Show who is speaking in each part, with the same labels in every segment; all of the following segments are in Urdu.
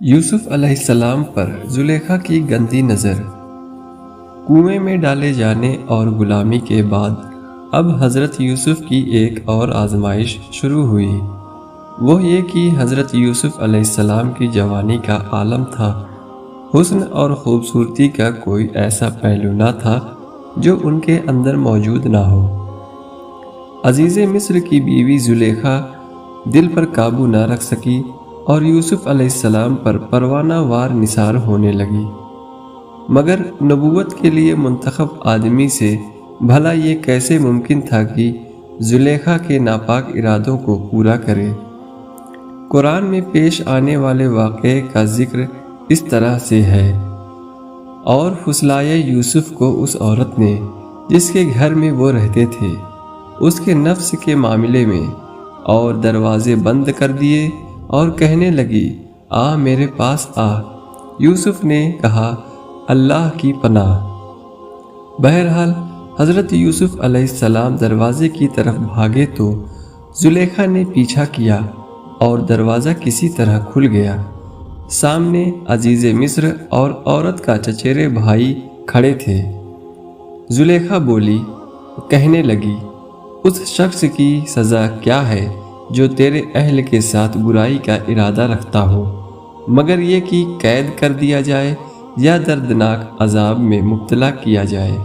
Speaker 1: یوسف علیہ السلام پر زلیخا کی گندی نظر۔ کنویں میں ڈالے جانے اور غلامی کے بعد اب حضرت یوسف کی ایک اور آزمائش شروع ہوئی۔ وہ یہ کہ حضرت یوسف علیہ السلام کی جوانی کا عالم تھا۔ حسن اور خوبصورتی کا کوئی ایسا پہلو نہ تھا جو ان کے اندر موجود نہ ہو۔ عزیز مصر کی بیوی زلیخا دل پر قابو نہ رکھ سکی اور یوسف علیہ السلام پر پروانہ وار نثار ہونے لگی۔ مگر نبوت کے لیے منتخب آدمی سے بھلا یہ کیسے ممکن تھا کہ زلیخا کے ناپاک ارادوں کو پورا کرے؟ قرآن میں پیش آنے والے واقعے کا ذکر اس طرح سے ہے: اور پھسلایا یوسف کو اس عورت نے جس کے گھر میں وہ رہتے تھے، اس کے نفس کے معاملے میں، اور دروازے بند کر دیے اور کہنے لگی، آ میرے پاس آ۔ یوسف نے کہا، اللہ کی پناہ۔ بہرحال حضرت یوسف علیہ السلام دروازے کی طرف بھاگے تو زلیخا نے پیچھا کیا اور دروازہ کسی طرح کھل گیا۔ سامنے عزیز مصر اور عورت کا چچیرے بھائی کھڑے تھے۔ زلیخا بولی، کہنے لگی، اس شخص کی سزا کیا ہے جو تیرے اہل کے ساتھ برائی کا ارادہ رکھتا ہو، مگر یہ کہ قید کر دیا جائے یا دردناک عذاب میں مبتلا کیا جائے؟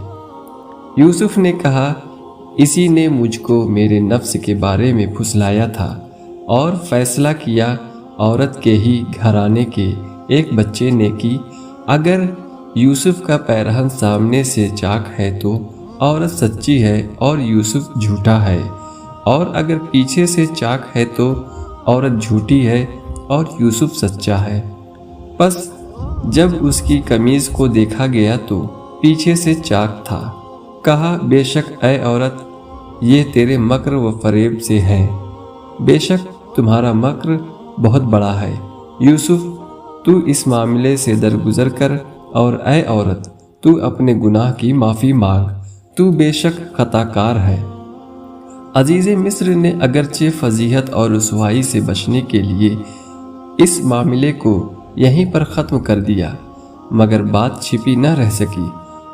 Speaker 1: یوسف نے کہا، اسی نے مجھ کو میرے نفس کے بارے میں پھسلایا تھا اور فیصلہ کیا عورت کے ہی گھرانے کے ایک بچے نے کہ اگر یوسف کا پیرہن سامنے سے چاک ہے تو عورت سچی ہے اور یوسف جھوٹا ہے، اور اگر پیچھے سے چاک ہے تو عورت جھوٹی ہے اور یوسف سچا ہے۔ پس جب اس کی قمیض کو دیکھا گیا تو پیچھے سے چاک تھا۔ کہا، بے شک اے عورت، یہ تیرے مکر و فریب سے ہے، بے شک تمہارا مکر بہت بڑا ہے۔ یوسف، تو اس معاملے سے درگزر کر، اور اے عورت، تو اپنے گناہ کی معافی مانگ، تو بے شک خطا کار ہے۔ عزیز مصر نے اگرچہ فضیحت اور رسوائی سے بچنے کے لیے اس معاملے کو یہیں پر ختم کر دیا، مگر بات چھپی نہ رہ سکی۔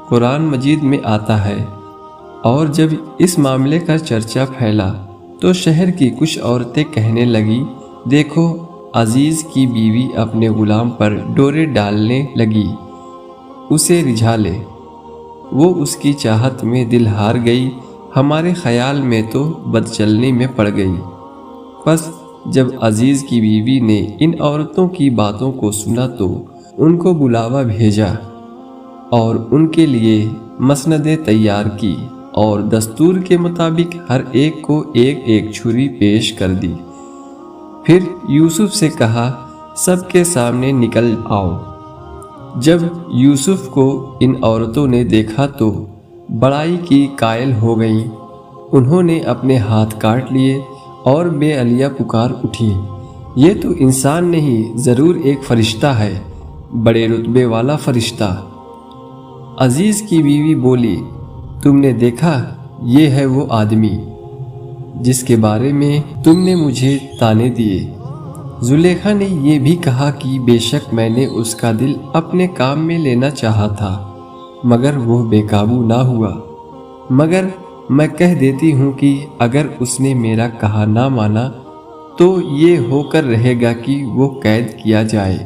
Speaker 1: قرآن مجید میں آتا ہے، اور جب اس معاملے کا چرچا پھیلا تو شہر کی کچھ عورتیں کہنے لگی، دیکھو عزیز کی بیوی اپنے غلام پر ڈورے ڈالنے لگی، اسے رجھا لے، وہ اس کی چاہت میں دل ہار گئی، ہمارے خیال میں تو بد چلنی میں پڑ گئی۔ پس جب عزیز کی بیوی نے ان عورتوں کی باتوں کو سنا تو ان کو بلاوا بھیجا اور ان کے لیے مسندیں تیار کی اور دستور کے مطابق ہر ایک کو ایک ایک چھری پیش کر دی۔ پھر یوسف سے کہا، سب کے سامنے نکل آؤ۔ جب یوسف کو ان عورتوں نے دیکھا تو بڑائی کی قائل ہو گئیں۔ انہوں نے اپنے ہاتھ کاٹ لیے اور بے علیہ پکار اٹھی، یہ تو انسان نہیں، ضرور ایک فرشتہ ہے، بڑے رتبے والا فرشتہ۔ عزیز کی بیوی بولی، تم نے دیکھا، یہ ہے وہ آدمی جس کے بارے میں تم نے مجھے طعنے دیے۔ زلیخا نے یہ بھی کہا کہ بے شک میں نے اس کا دل اپنے کام میں لینا چاہا تھا، مگر وہ بے قابو نہ ہوا۔ مگر میں کہہ دیتی ہوں کہ اگر اس نے میرا کہا نہ مانا تو یہ ہو کر رہے گا کہ وہ قید کیا جائے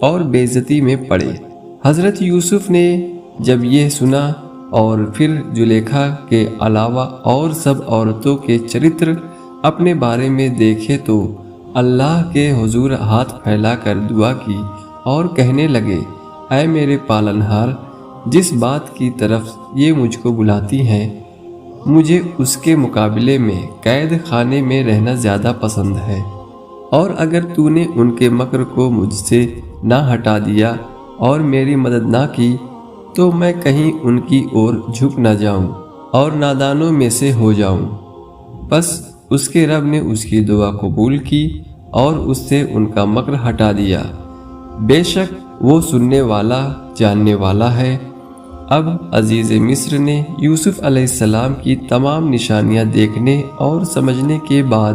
Speaker 1: اور بے عزتی میں پڑے۔ حضرت یوسف نے جب یہ سنا اور پھر زلیخا کے علاوہ اور سب عورتوں کے چرتر اپنے بارے میں دیکھے تو اللہ کے حضور ہاتھ پھیلا کر دعا کی اور کہنے لگے، اے میرے پالنہار، جس بات کی طرف یہ مجھ کو بلاتی ہیں، مجھے اس کے مقابلے میں قید خانے میں رہنا زیادہ پسند ہے، اور اگر تو نے ان کے مکر کو مجھ سے نہ ہٹا دیا اور میری مدد نہ کی تو میں کہیں ان کی اور جھک نہ جاؤں اور نادانوں میں سے ہو جاؤں۔ بس اس کے رب نے اس کی دعا قبول کی اور اس سے ان کا مکر ہٹا دیا، بے شک وہ سننے والا جاننے والا ہے۔ اب عزیز مصر نے یوسف علیہ السلام کی تمام نشانیاں دیکھنے اور سمجھنے کے بعد